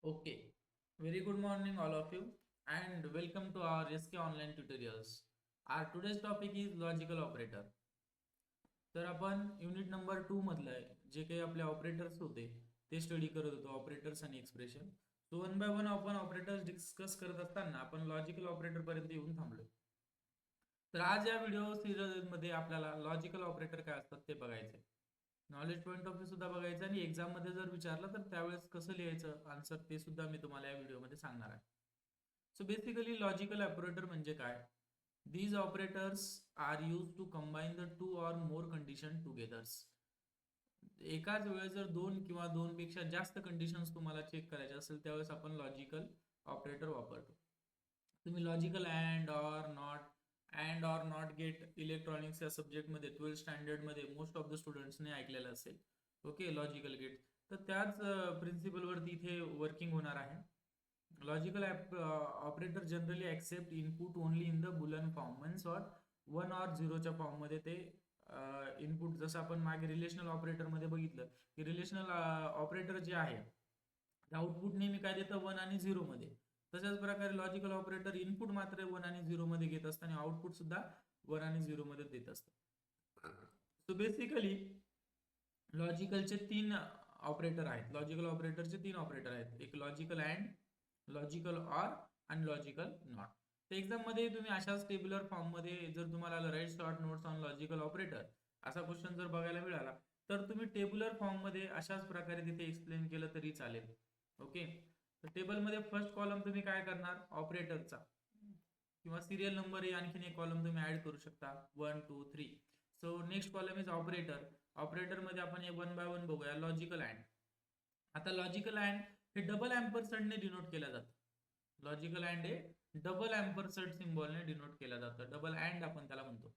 Okay, very good morning, all of you, and welcome to our SK Online Tutorials. Our today's topic is logical operator. तर आपण unit number 2 मधलं जे काही आपले operators होते ते स्टडी करत होतो, ऑपरेटर्स आणि expression. So one by one आपण ऑपरेटर्स डिस्कस करत असताना आपण लॉजिकल ऑपरेटर पर्यंत येऊन थांबलो. तर आज या व्हिडिओ सिरीज मध्ये आपल्याला लॉजिकल ऑपरेटर काय असतात ते बघायचे, नॉलेज पॉईंट ऑफ व्ह्यू सुद्धा बघायचं आणि एक्झाम मध्ये जर विचारलं तर त्यावेळेस कसं लिहायचं आन्सर ते सुद्धा मी तुम्हाला या व्हिडिओमध्ये सांगणार आहे. सो बेसिकली लॉजिकल ऑपरेटर म्हणजे काय? These operators are used to combine the two or more condition together. एकाच वेळेस जर दोन किंवा दोन पेक्षा जास्त कंडिशन्स तुम्हाला चेक करायचे असेल त्यावेळेस आपण लॉजिकल ऑपरेटर वापरतो. तुम्ही logical and or not gate electronics या सब्जेक्टमध्ये 12th स्टँडर्डमध्ये मोस्ट ऑफ द स्टुडंट्सने ऐकलेलं असेल. Okay, logical gate. तर त्याच प्रिन्सिपलवरती इथे वर्किंग होणार आहे. Logical operator generally accept input only in the Boolean form, means or 1 और 0च्या फॉर्म मध्ये ते इनपुट, जसं आपण मागे रिलेशनल ऑपरेटर मध्ये बघितलं की रिलेशनल ऑपरेटर जे आहे आउटपुट नेहमी काय देतं 1 आणि 0 मध्ये. तशाच प्रकारे लॉजिकल ऑपरेटर इनपुट मात्र 1 आणि 0 मध्ये घेत असतं आणि आउटपुट सुद्धा 1 आणि 0 मध्ये देत असतं. सो बेसिकली लॉजिकलचे तीन ऑपरेटर आहेत. लॉजिकल ऑपरेटरचे तीन ऑपरेटर आहेत, एक लॉजिकल अँड, लॉजिकल ऑर आणि लॉजिकल नॉट. तर एक्झाम मध्ये तुम्ही अशाच टेब्युलर फॉर्म मध्ये जर तुम्हाला write short notes on logical operator असा क्वेश्चन जर बघायला मिळाला तर तुम्ही टेब्युलर फॉर्म मध्ये अशाच प्रकारे तिथे एक्सप्लेन केलं तरी चालेल. ओके, तर टेबल मध्ये फर्स्ट कॉलम तुम्ही काय करणार ऑपरेटरचा किंवा सिरियल नंबर आणखीन एक कॉलम तुम्ही ऍड करू शकता 1 2 3. So next column is operator. Operator मध्ये आपण हे वन बाय वन बघूया. Logical and. आता लॉजिकल अँड हे डबल अँपरसँडने डिनोट केलं जातं. लॉजिकल अँड हे डबल अँपरसँड सिम्बॉलने डिनोट केलं जातं, डबल अँड आपण त्याला म्हणतो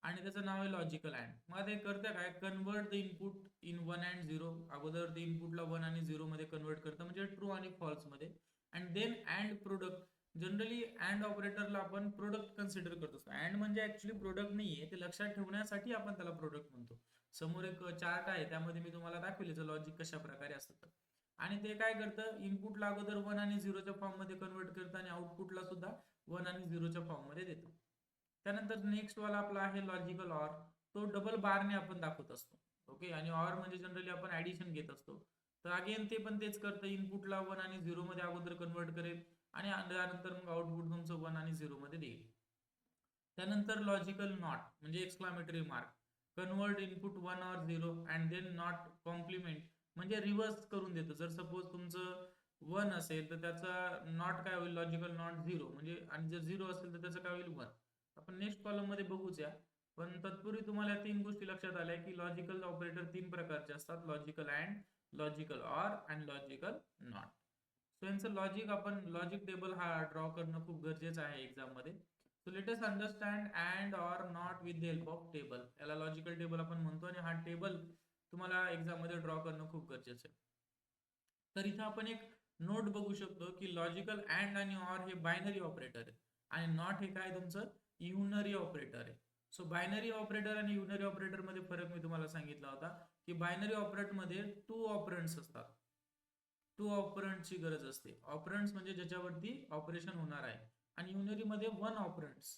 आणि त्याचं नाव आहे लॉजिकल अँड. मग ते करतं काय, convert the input in 1 and 0. अगोदर ते इनपुटला 1 आणि 0 मध्ये कन्वर्ट करतं म्हणजे ट्रू आणि फॉल्स मध्ये, and then and product. Generally and ऑपरेटरला आपण प्रोडक्ट कन्सिडर करत असतो. अँड म्हणजे ऍक्च्युली प्रोडक्ट नाहीये, ते लक्षात ठेवण्यासाठी आपण त्याला प्रोडक्ट म्हणतो. समोर एक चार्ट आहे त्यामध्ये मी तुम्हाला दाखवले लॉजिक कशा प्रकारे असतं. आणि ते काय करतं, इनपुटला अगोदर 1 आणि 0च्या फॉर्म मध्ये कन्वर्ट करतं आणि आउटपुटला सुद्धा 1 आणि 0च्या फॉर्म मध्ये देतं. त्यानंतर नेक्स्ट वाला आपला आहे लॉजिकल ऑर. तो डबल बारने आपण दाखवत असतो. ओके, आणि ऑर म्हणजे जनरली आपण ऍडिशन घेत असतो. तर अगेन ते पण तेच करतं, इनपुटला 1 आणि 0 मध्ये अगोदर कन्वर्ट करेल आणि त्यानंतर मग आउटपुट तुमचं 1 आणि 0 मध्ये देईल. त्यानंतर लॉजिकल नॉट म्हणजे एक्सक्लामेटरी मार्क. कन्वर्ट इनपुट 1 और 0 अँड देन नॉट कॉम्प्लिमेंट म्हणजे रिव्हर्स करून देतो. जर सपोज तुमचं 1 असेल तर त्याचा नॉट काय होईल, लॉजिकल नॉट 0 म्हणजे, आणि जर 0 असेल तर त्याचं काय होईल 1. आपण नेक्स्ट कॉलम मध्ये बघूच या. पण तत्पूर्वी तुम्हाला तीन गोष्टी लक्षात आल्या की लॉजिकल ऑपरेटर तीन प्रकारचे असतात, लॉजिकल अँड, लॉजिकल ऑर आणि लॉजिकल नॉट. सो यांचं लॉजिक, आपण लॉजिक टेबल हा ड्रॉ करणं खूप गरजेचं आहे एक्झाम मध्ये. So let us understand and or not with the help of table. याला लॉजिकल टेबल आपण म्हणतो आणि हा टेबल तुम्हाला एक्झाम मध्ये ड्रॉ करणं खूप गरजेचं आहे. तर इथं आपण एक नोट बघू शकतो की लॉजिकल अँड आणि ऑर हे बायनरी ऑपरेटर आहे आणि नॉट हे काय तुमचं युनरी ऑपरेटर आहे. सो बायनरी ऑपरेटर आणि युनरी ऑपरेटर मध्ये फरक मी तुम्हाला सांगितला होता की बायनरी ऑपरेटर मध्ये टू ऑपरंड्स असतात, टू ऑपरंटची गरज असते. ऑपरंट्स म्हणजे ज्याच्यावरती ऑपरेशन होणार आहे, आणि युनरी मध्ये one operands,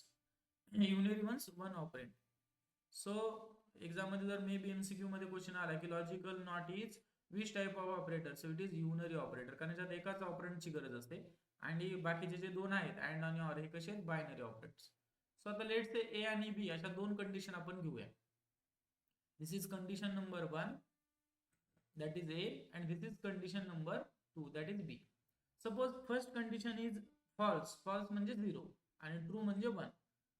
unary once one operand. So exam मध्ये जर मे बी एमसीक्यू मध्ये क्वेश्चन आला की logical not is which type of operator, so it is unary operator, कारण त्यात एकाच ऑपरेंटची गरज असते आणि बाकीचे जे दोन आहेत अँड आणि ऑर हे कसे आहेत, बायनरी ऑपरेटर्स. सो आता लेट्स से ए आणि बी अशा दोन कंडिशन आपण घेऊया. This is condition number 1, that is A, and this is condition number 2, that is B. Suppose first condition is false, false म्हणजे 0 आणि true म्हणजे 1,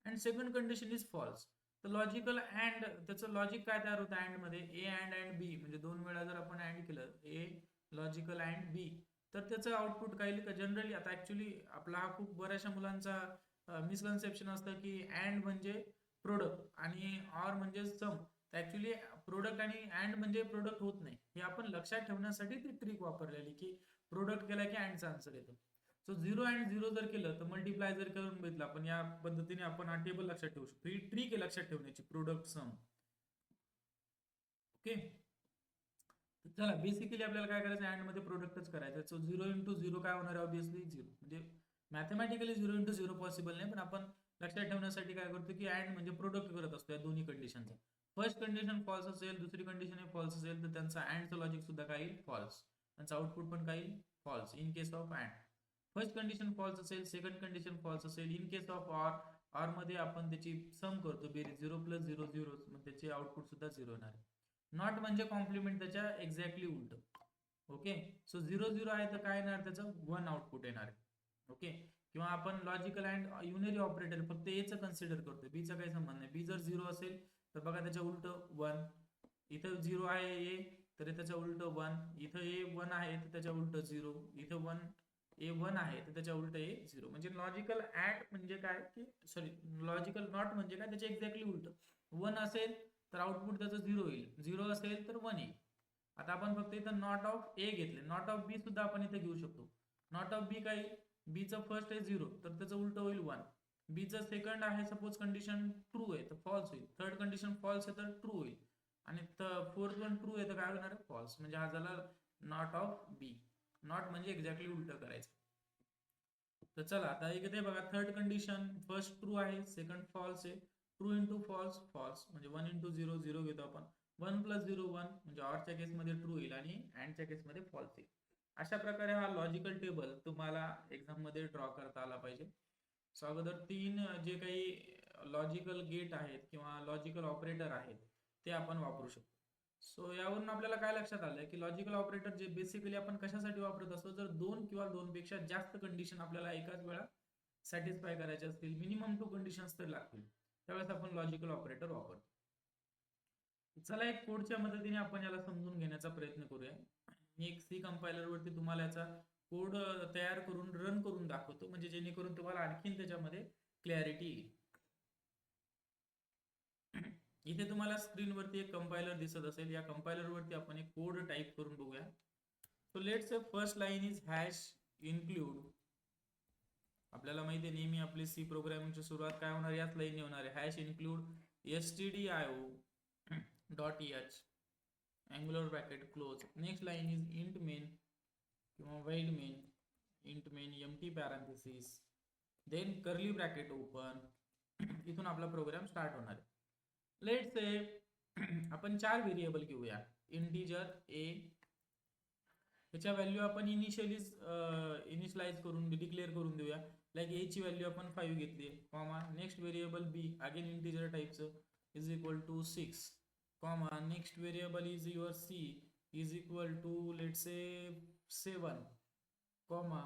and second condition is false. तर logical and त्याचं logic काय तयार होतं अँड मध्ये, A and बी म्हणजे दोन वेळा जर आपण अँड केलं ए लॉजिकल अँड बी तर त्याचं आउटपुट काय येईल का. जनरली आता ऍक्च्युली आपला हा खूप बऱ्याचशा मुलांचा मिसकन्सेप्शन असतं की अँड म्हणजे प्रोडक्ट आणि ऑर म्हणजे सम. ऍक्च्युली प्रोडक्ट आणि अँड म्हणजे प्रोडक्ट होत नाही, हे आपण लक्षात ठेवण्यासाठी ती ट्रिक वापरलेली की प्रोडक्ट केला की अँडचा आन्सर येतो. सो 0 अँड 0 जर केलं तर मल्टिप्लाय जर करून बघितलं आपण, या पद्धतीने आपण हा टेबल लक्षात ठेवू शकतो. ही ट्रिक आहे लक्षात ठेवण्याची, प्रोडक्ट सम. ओके, चला बेसिकली आपल्याला काय करायचं, अँड मध्ये प्रोडक्टच करायचं. सो 0 इंटू 0 काय होणार आहे, ऑब्विसली 0. म्हणजे मॅथमॅटिकली 0 इंटू 0 पॉसिबल नाही, पण आपण लक्षात ठेवण्यासाठी काय करतो की अँड म्हणजे प्रोडक्ट करत असतो या दोन्ही कंडिशनचा. फर्स्ट कंडिशन फॉल्स असेल, दुसरी कंडिशन हे फॉल्स असेल, तर त्यांचा अँडचं लॉजिक सुद्धा काय येईल, फॉल्स. त्यांचं आउटपुट पण काय येईल, false in case of and. First condition false असेल, सेकंड कंडिशन फॉल्स असेल. In case of or, or मध्ये आपण त्याची सम करतो बेरीज, 0 प्लस 0 0, मग त्याचे आउटपुट सुद्धा 0 येणार आहे. नॉट म्हणजे कॉम्प्लिमेंट त्याच्या एक्झॅक्टली उलट. ओके, सो 0 0 आहे तर काय येणार, त्याचं 1 आउटपुट येणार आहे. ओके, किंवा आपण लॉजिकल अँड युनरी ऑपरेटर फक्त एचं कन्सिडर करतो, बीचा काही संबंध नाही. बी जर 0 असेल तर बघा त्याच्या उलट 1. इथं 0 आहे ए, तर त्याच्या उलट 1. इथं ए 1 आहे तर त्याच्या उलट 0. इथं 1 ए 1 आहे तर त्याच्या उलट ए 0. म्हणजे लॉजिकल ऍड म्हणजे काय की, सॉरी, लॉजिकल नॉट म्हणजे काय, त्याच्या एक्झॅक्टली उलट. 1 असेल तर आउटपुट त्याचं 0 येईल, 0 असेल तर 1 येईल. आता आपण फक्त इथं नॉट ऑफ ए घेतले, नॉट ऑफ बी सुद्धा आपण इथे घेऊ शकतो. नॉट ऑफ बी काय, बीचं फर्स्ट आहे 0 तर त्याचं उलट होईल 1. बीचं सेकंड आहे सपोज कंडिशन ट्रू आहे तर फॉल्स होईल. थर्ड कंडिशन फॉल्स आहे तर ट्रू होईल. आणि फोर्थ वन ट्रू आहे तर काय होणार आहे, फॉल्स. म्हणजे हा झाला नॉट ऑफ बी. नॉट म्हणजे एक्झॅक्टली उलट करायचं. तर चला आता इथे बघा, थर्ड कंडिशन फर्स्ट ट्रू आहे, सेकंड फॉल्स आहे. ट्रू इंटू फॉल्स फॉल्स, म्हणजे 1 इंटू 0 0 घेतो आपण. 1 प्लस 0 1, म्हणजे ऑरच्या केसमध्ये ट्रू येईल आणि अँडच्या केसमध्ये फॉल्स येईल. अशा प्रकारे हा लॉजिकल टेबल तुम्हाला एक्झाम मध्ये ड्रॉ करता आला पाहिजे. सो अगोदर 3 जे काही लॉजिकल गेट आहेत किंवा लॉजिकल ऑपरेटर आहेत ते आपण वापरू शकतो. सो यावरून आपल्याला काय लक्षात आलं की लॉजिकल ऑपरेटर जे बेसिकली आपण कशासाठी वापरत असतो, जर 2 किंवा 2 पेक्षा जास्त कंडिशन आपल्याला एकाच वेळा सॅटिस्फाय करायचे असतील, मिनिमम 2 कंडिशन्स तर लागतील, त्यावेळेस आपण लॉजिकल ऑपरेटर वापरतो. चला एक कोडच्या मदतीने आपण याला समजून घेण्याचा प्रयत्न करूया. मी एक सी कंपायलर वरती तुम्हाला याचा कोड तयार करून रन करून दाखवतो, म्हणजे जेणेकरून तुम्हाला आणखीन त्याच्यामध्ये क्लॅरिटी येईल. इथे तुम्हाला स्क्रीनवरती एक कंपायलर दिसत असेल, या कंपायलर वरती आपण एक कोड टाइप करून बघूया. So let's say first line is hash include. आपल्याला माहिती आहे नेहमी आपली सी प्रोग्रामिंगची सुरुवात काय होणार, याच लाईनने होणार आहे, hash include stdio dot H angular bracket close. Next line is int main किंवा void main, int main empty parenthesis, then curly bracket open. इथून आपला प्रोग्राम स्टार्ट होणार आहे. लेट्स से आपण 4 व्हेरिएबल घेऊया. इंटिजर ए, त्याच्या व्हॅल्यू आपण इनिशियलाइज करून डिक्लेअर करून देऊया. लाईक ए ची व्हॅल्यू आपण 5 घेतली, comma. Next variable B, again integer टाइपचं, is equal to 6, comma. Next variable is your C, is equal to let's say 7, comma.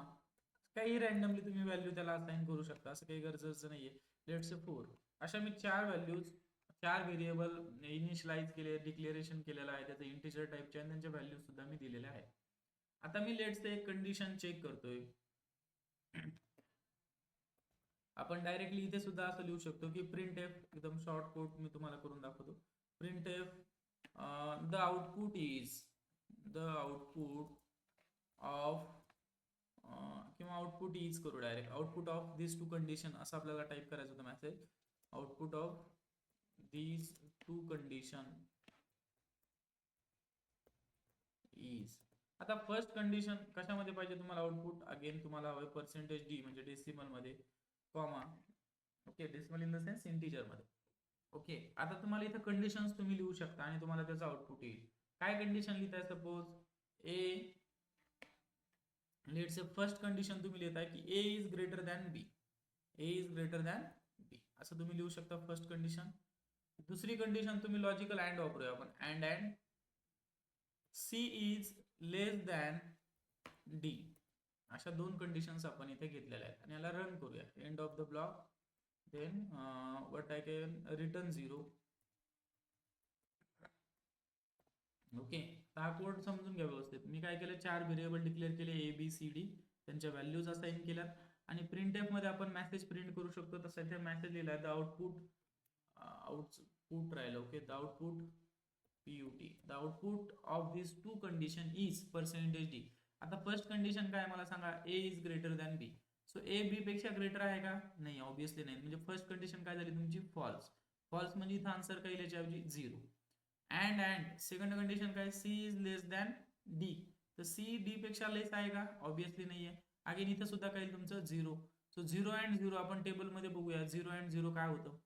काही रॅन्डमली तुम्ही व्हॅल्यू त्याला असाइन करू शकता, असं काही गरजेचं नाहीये. Let's say 4. अशा मी 4 व्हॅल्यूज, 4 व्हेरिएबल इनिशियलाइज केले, डिक्लेरेशन केलेलं आहे त्याचं इंटिजर टाइपचे, आणि त्यांच्या व्हॅल्यू सुद्धा मी दिलेल्या आहेत. आता मी लेट्स एक कंडिशन चेक करतोय. आपण डायरेक्टली इथे सुद्धा असं लिहू शकतो की प्रिंट एफ, एकदम शॉर्ट कोड मी तुम्हाला करून दाखवतो. Print F the output is, the output of, किंवा आउटपुट इज करू direct, output of this two condition असं आपल्याला टाइप करायचं होतं message. Output of these two condition is. आता फर्स्ट कंडिशन कशामध्ये पाहिजे तुम्हाला आउटपुट, अगेन तुम्हाला हवं पर्सेंटेज डी म्हणजे डेसिमल मध्ये, comma. Okay, decimal in the sense integer मध्ये. ओके, आता तुम्हाला इथे कंडिशन्स तुम्ही लिहू शकता आणि तुम्हाला त्याचं आउटपुट येईल. काय कंडिशन लिहिताय, suppose A, let's say first condition तुम्ही लिहिताय की A is greater than B, A is greater than B, असं तुम्ही लिहू शकता फर्स्ट कंडिशन. दुसरी कंडिशन तुम्ही लॉजिकल अँड वापरूया आपण, and C is less than D. अशा 2 कंडिशन्स आपण इथे घेतलेल्या आहेत आणि याला रन करूया. End of the block, then what I can return 0. Okay, हा कोड समजून घ्या व्यवस्थित. मी काय केलं, 4 व्हेरिएबल डिक्लेअर केले, ए बी सी डी, त्यांच्या व्हॅल्यूज असाइन केल्यात. आणि प्रिंट एफ मध्ये आपण मेसेज प्रिंट करू शकतो, तसं इथे मेसेज लिहिलाय, द आउटपुट राहिलं. Okay, the output PUT, the output of this two condition is percentage D. आता फर्स्ट कंडिशन काय मला सांगा, A is greater than B. So A B पेक्षा ग्रेटर आहे का, नाही, ऑब्विसली नाही. म्हणजे फर्स्ट कंडिशन काय झाली तुमची, फॉल्स. फॉल्स म्हणजे इथं आन्सर काय याच्या ऐवजी 0. अँड सेकंड कंडिशन काय, C is less than D. तर सी डी पेक्षा लेस आहे का, ऑब्विसली नाहीये. अगेन इथं सुद्धा काय तुमचं 0. सो 0 अँड 0 आपण टेबलमध्ये बघूया. 0 अँड 0 काय होतं,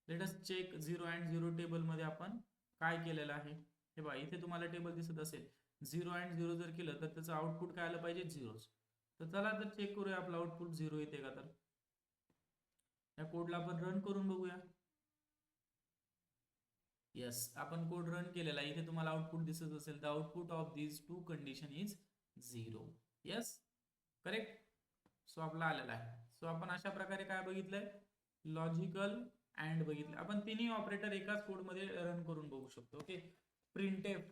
लेट अस चेक. 0 अँड 0 टेबलमध्ये आपण काय केलेलं आहे, हे बघा इथे तुम्हाला टेबल दिसत असेल. 0 अँड 0 जर केलं तर त्याचं आउटपुट काय आलं पाहिजे, 0. तर चला तर चेक करूया आपलं आउटपुट 0 येते का. तर या कोडला आपण रन करून बघूया. येस, आपण कोड रन केलेला आहे. इथे तुम्हाला आउटपुट दिसत असेल. The output of these two condition is 0. Yes, correct. So आपला आलेला आहे. सो आपण अशा प्रकारे काय बघितलंय, लॉजिकल अँड बघितलं. आपण तिन्ही ऑपरेटर एकाच कोड मध्ये रन करून बघू शकतो. ओके, प्रिंटएफ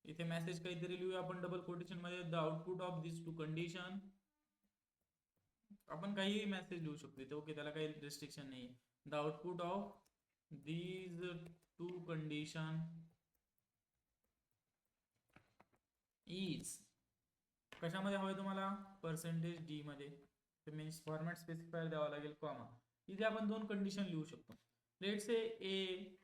इथे मेसेज काहीतरी लिहूया आपण डबल कोटेशन मध्ये. The output of this two condition, आपण काही मेसेज लिहू शकतो इथे. ओके, त्याला काही रिस्ट्रिक्शन नाही. The output of these two condition is, कशामध्ये हवंय तुम्हाला, पर्सेंटेज डी मध्ये. मीन्स फॉर्मॅट स्पेसिफायर द्यावा लागेल, कॉमा. इथे आपण दोन कंडिशन लिहू शकतो. Let's say A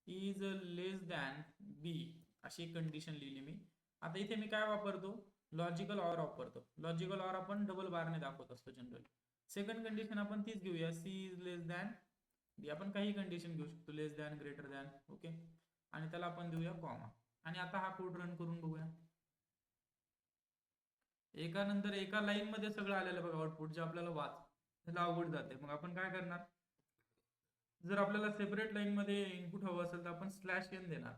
is less than B, अशी एक कंडिशन लिहिली मी. आता इथे मी काय वापरतो, लॉजिकल ऑर वापरतो. लॉजिकल ऑर आपण डबल बारने दाखवत असतो जनरली. सेकंड कंडिशन आपण तीच घेऊया, C is less than D. आपण काही कंडिशन घेऊ शकतो, less than, greater than. Okay, आणि त्याला आपण देऊया कॉमा. आणि आता हा कोड रन करून बघूया. एका नंतर एका लाईन मध्ये सगळं आलेलं बघा आउटपुट, जे आपल्याला त्याला अवघड जाते. मग आपण काय करणार, जर आपल्याला सेपरेट लाईन मध्ये इनपुट हवं असेल तर आपण स्लॅश एन देणार.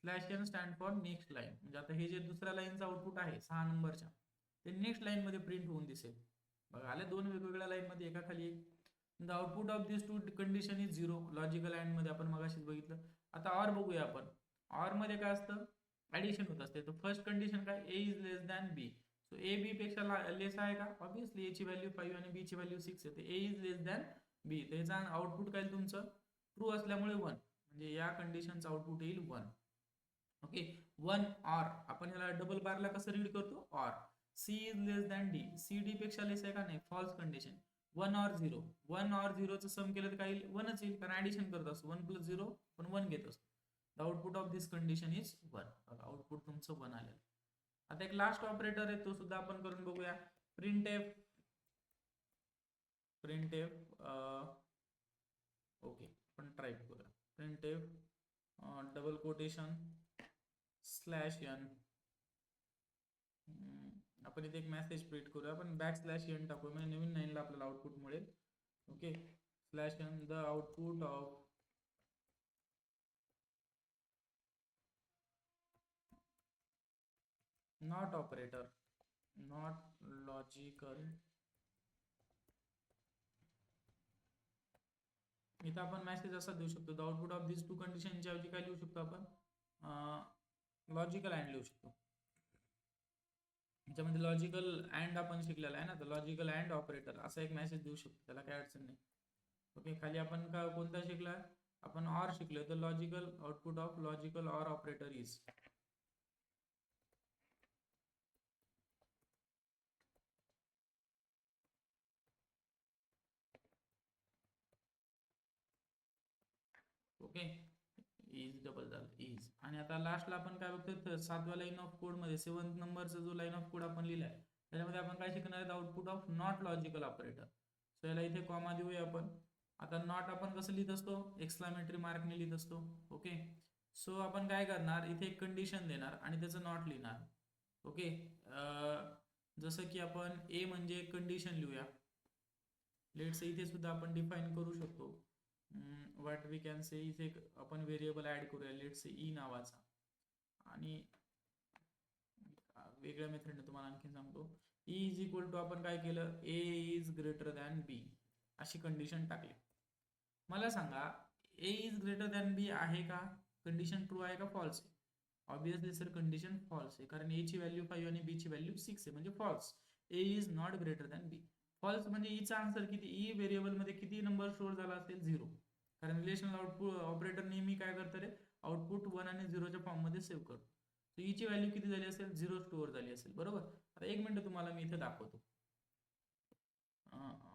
Slash N stand for next line. म्हणजे आता हे जे दुसऱ्या लाईनचं आउटपुट आहे 6 नंबरच्या, ते नेक्स्ट लाईन मध्ये प्रिंट होऊन दिसेल. बघा आले दोन वेगवेगळ्या लाईन मध्ये एका खाली एक. The output of this two condition is 0. Logical and मध्ये आपण मगाशीच बघितलं. आता ऑर बघूया आपण. ऑर मध्ये काय असतं, ऍडिशन होत असते. तर फर्स्ट कंडिशन काय, A is less than B. So A B पेक्षा लेस आहे का, ऑब्विसली ए ची व्हॅल्यू 5 आणि बी ची व्हॅल्यू 6 आहे. ए इज लेस दॅन बी, त्याचा आउटपुट काय तुमचं ट्रू असल्यामुळे 1. म्हणजे या कंडिशनचं आउटपुट येईल 1. Okay, 1 or. आपण ह्याला डबल बारला कसं रीड करतो, or. C is less than D, C D पेक्षा लेस आहे का, नाही, फॉल्स कंडिशन. 1 ऑर 0, 1 ऑर 0चं सम केलं तर काय येईल, 1च येईल, कारण ऍडिशन करत असतो. 1 + 0 पण 1 घेत असतो. The output of this condition is 1. Output तुमचं 1 आलेलं. आता एक लास्ट ऑपरेटर आहे, तो सुद्धा आपण करून बघूया. प्रिंटएफ ओके, आपण ट्राय करूया. Printf double quotation slash N. आपण इथे एक मेसेज प्रिंट करूया. आपण \n टाकू, म्हणजे नवीन लाईनला आपल्याला आउटपुट मिळेल. Okay, /n the output of not operator, not logical. इथं आपण मेसेज असा देऊ शकतो, the output of this two कंडिशनच्या ऐवजी काय लिहू शकतो आपण, लॉजिकल अँड लिहू शकतो. याच्यामध्ये लॉजिकल अँड आपण शिकलेला आहे ना, तर लॉजिकल अँड ऑपरेटर असा एक मेसेज देऊ शकतो, त्याला काय अडचण नाही. ओके, खाली आपण का कोणता शिकला, आपण ऑर शिकलो. तर logical output of logical or operator is. Okay, is double झालं इज. आणि आता लास्टला आपण काय बघतो, 7व्या लाईन ऑफ कोड मध्ये 7th नंबरचा जो लाईन ऑफ कोड आपण लिहिलाय, त्याच्यामध्ये आपण काय शिकणार आहे, output of not logical operator. So याला इथे कॉमा देऊया आपण. आता नॉट आपण कसं लिहित असतो, एक्सक्लामेटरी मार्कने लिहित असतो. ओके, सो आपण काय करणार, इथे एक कंडिशन देणार आणि त्याचं नॉट लिहिणार. ओके, जसं की आपण ए म्हणजे कंडिशन लिहूया. लेट्स इथे सुद्धा आपण डिफाइन करू शकतो. व्हॉट वी कॅन से, इथे आपण व्हेरिएबल ऍड करूया, लेट्स से ई नावाचा. आणि वेगळ्या मेथडने तुम्हाला आणखी सांगतो. ई इज इक्वल टू आपण काय केलं, ए इज ग्रेटर दॅन बी अशी कंडिशन टाकली. मला सांगा, ए इज ग्रेटर दॅन बी आहे का, कंडिशन ट्रू आहे का फॉल्स आहे. ऑब्विसली सर कंडिशन फॉल्स आहे, कारण ए ची व्हॅल्यू 5 आणि बी ची व्हॅल्यू 6 आहे, म्हणजे false. A is not greater than B. False म्हणजे ईचा आन्सर किती, ई व्हेरिएबल मध्ये किती नंबर स्टोअर झाला असेल, 0. कारण रिलेशनल आउटपुट ऑपरेटर नेहमी काय करतं रे, आउटपुट 1 आणि 0च्या फॉर्म मध्ये सेव्ह करतो. तर ईची व्हॅल्यू किती झाली असेल, 0 स्टोअर झाली असेल, बरोबर. आता एक मिनिट तुम्हाला मी इथे दाखवतो.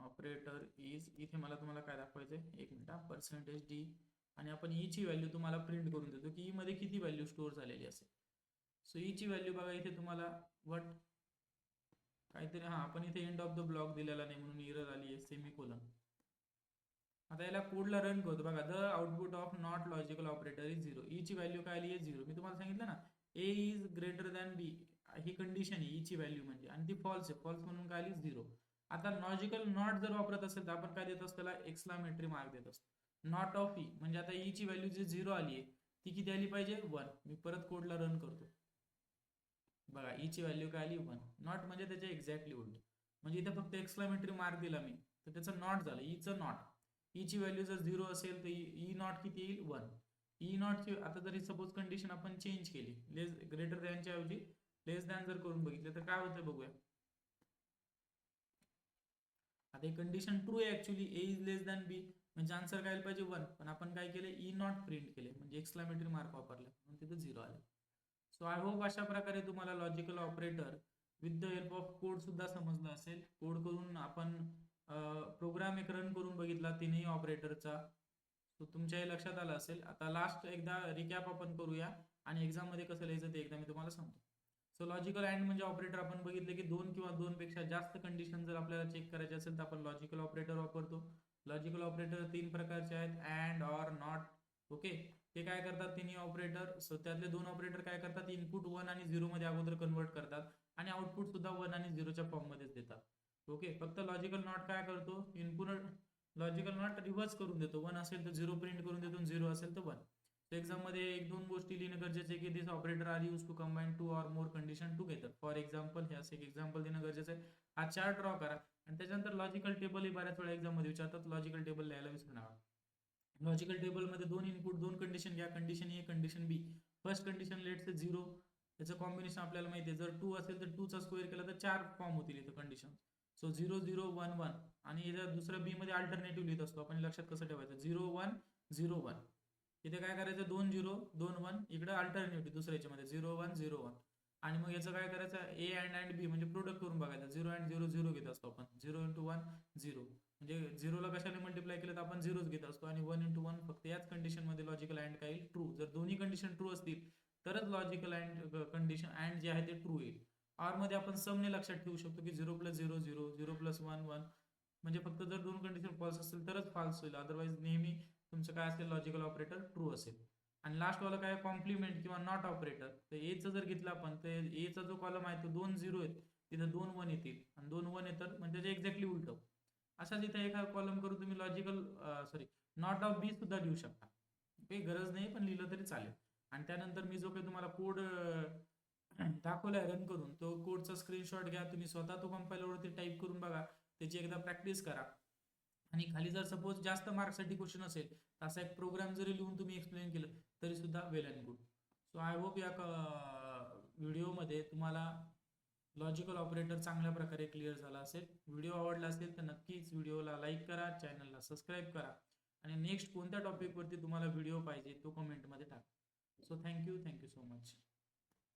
ऑपरेटर इज, इथे मला तुम्हाला काय दाखवायचंय, एक मिनिट, पर्सेंटेज डी आणि आपण ई ची व्हॅल्यू तुम्हाला प्रिंट करून देतो की ई मध्ये किती व्हॅल्यू स्टोअर झालेली असेल. सो ई ची व्हॅल्यू बघा इथे तुम्हाला वट काहीतरी आपण इथे एंड ऑफ द ब्लॉक दिलेला नाही म्हणून एरर आली आहे सेमीकोलन. आता याला कोडला रन करतो बघा. The output of not logical operator is 0. E ची व्हॅल्यू काय आली आहे 0. मी तुम्हाला सांगितलं ना A is greater than B ही कंडिशन आहे ई ची व्हॅल्यू म्हणजे, आणि ती फॉल्स आहे. फॉल्स म्हणून काय आली 0. आता लॉजिकल नॉट जर वापरत असेल तर आपण काय देत असतो त्याला एक्सक्लामेटरी मार्क देत असतो. नॉट ऑफ ई म्हणजे आता ई ची व्हॅल्यू जी 0 आली आहे ती किती आली पाहिजे 1. मी परत कोडला रन करतो बघा. ई ची व्हॅल्यू काय आली 1. नॉट म्हणजे त्याच्या एक्झॅक्टली उलट, म्हणजे इथे फक्त एक्सक्लामेटरी मार्क दिला मी तर त्याचं नॉट झालं. ईचं नॉट. ई ची व्हॅल्यू जर 0 असेल तर ई नॉट किती येईल 1. ई नॉट ची आता जरी सपोज कंडिशन आपण चेंज केली लेस ग्रेटर दॅनच्या ऐवजी लेस दॅन जर करून बघितलं तर काय होतं बघूया. आता ही कंडिशन ट्रू आहे actually. A is less than B म्हणजे आन्सर काय पाहिजे 1, पण आपण काय केलं ई नॉट प्रिंट केले म्हणजे एक्सक्लामेटरी मार्क वापरला म्हणून तिथे 0 आले. सो आय होप अशा प्रकारे तुम्हाला logical operator with the help of code सुद्धा समजलं असेल. कोड करून आपण प्रोग्राम एक रन करून बघितला तिन्ही ऑपरेटरचा, तो तुमच्याही लक्षात आला असेल. आता लास्ट एकदा रिकॅप आपण करूया आणि एक्झाम मध्ये कसं लिहायचं ते एकदा मी तुम्हाला सांगतो. सो लॉजिकल अँड म्हणजे ऑपरेटर आपण बघितले की 2 किंवा 2 पेक्षा जास्त कंडिशन जर आपल्याला चेक करायचे असेल तर आपण लॉजिकल ऑपरेटर वापरतो. लॉजिकल ऑपरेटर 3 प्रकारचे आहेत, अँड, ऑर, नॉट. ओके, ते काय करतात तिन्ही ऑपरेटर. सो त्यातले 2 ऑपरेटर काय करतात इनपुट 1 आणि 0 मध्ये अगोदर कन्वर्ट करतात आणि आउटपुट सुद्धा 1 आणि 0 च्या फॉर्म मध्येच देतात. ओके, फक्त लॉजिकल नॉट काय करतो इनपुट लॉजिकल नॉट रिव्हर्स करून देतो. 1 असेल तर 0 प्रिंट करून देतो, 0 असेल तर 1. एक्झाम मध्ये 1-2 गोष्टी लिहिणं गरजेचं आहे की this operator are use to combine 2 or more condition together. For example हे असं एक एक्झाम्पल देणं गरजेचं आहे. हा चार्ट ड्रॉ करा आणि त्याच्यानंतर लॉजिकल टेबल ही बऱ्याच वेळा एक्झाम मध्ये विचारतात. लॉजिकल टेबल लिहायला विसरू नका. लॉजिकल टेबल मध्ये 2 इनपुट 2 कंडिशन घ्या. कंडिशन ए कंडिशन बी. फर्स्ट कंडिशन लेट से 0, त्याचं कॉम्बिनेशन आपल्याला माहिती आहे. जर 2 असेल तर 2 चा स्क्वेअर केला तर 4 फॉर्म होतील इथं कंडिशन. सो 0 0 1 1 आणि इथं दुसरं बी मध्ये अल्टरनेटिव्ह लिहित असतो आपण. लक्षात कसं ठेवायचं 0 1 0 1. इथे काय करायचं 2 0 2 1, इकडे अल्टरनेटिव्ह दुसऱ्या याच्यामध्ये 0 1 0 1. आणि मग याचं काय करायचं ए अँड बी म्हणजे प्रोडक्ट करून बघायचं. 0 अँड 0 0 घेत असतो आपण. 0 × 1 0 म्हणजे 0 ला कशाने मल्टिप्लाय केलं तर आपण 0च घेत असतो आणि 1 × 1 फक्त याच कंडिशन मध्ये लॉजिकल अँड काय येईल ट्रू. जर दोन्ही कंडिशन ट्रू असतील तरच लॉजिकल अँड कंडिशन अँड जे आहे ते ट्रू येईल. आर मध्ये आपण समने लक्षात ठेवू शकतो की 0 + 0 0 0 + 1 1 म्हणजे फक्त जर 2 कंडिशन फॉल्स असेल तरच फॉल्स होईल, अदरवाइज नेहमी तुमचं काय असेल लॉजिकल ऑपरेटर ट्रू असेल. आणि लास्ट वाला काय कॉम्प्लिमेंट किंवा नॉट ऑपरेटर. तर एचं जर घेतलं आपण तर एचा जो कॉलम आहे तो 2 0 आहेत तिथे 2 1 येतील आणि 2 1 येतात म्हणजे त्याचे एक्झॅक्टली उलट. अशाच इथे एखादा कॉलम करून तुम्ही लॉजिकल नॉट ऑफ बी सुद्धा लिहू शकता. काही गरज नाही पण लिहिलं तरी चालेल. आणि त्यानंतर मी जो काही तुम्हाला कोड दाखवलाय रन करून तो कोडचा स्क्रीनशॉट घ्या. तुम्ही स्वतः तो कंपायलरवरती टाईप करून बघा, त्याची एकदा प्रॅक्टिस करा. आणि खाली जर सपोज जास्त मार्क्ससाठी क्वेश्चन असेल तर असा एक प्रोग्राम जरी लिहून तुम्ही एक्सप्लेन केलं तरी सुद्धा well and good. So I hope या व्हिडिओमध्ये तुम्हाला लॉजिकल ऑपरेटर चांगल्या प्रकारे क्लिअर झाला असेल. व्हिडिओ आवडला असेल तर नक्कीच व्हिडिओला लाईक करा, चॅनलला सबस्क्राईब करा आणि नेक्स्ट कोणत्या टॉपिकवरती तुम्हाला व्हिडिओ पाहिजे तो कमेंटमध्ये टाका. So thank you so much.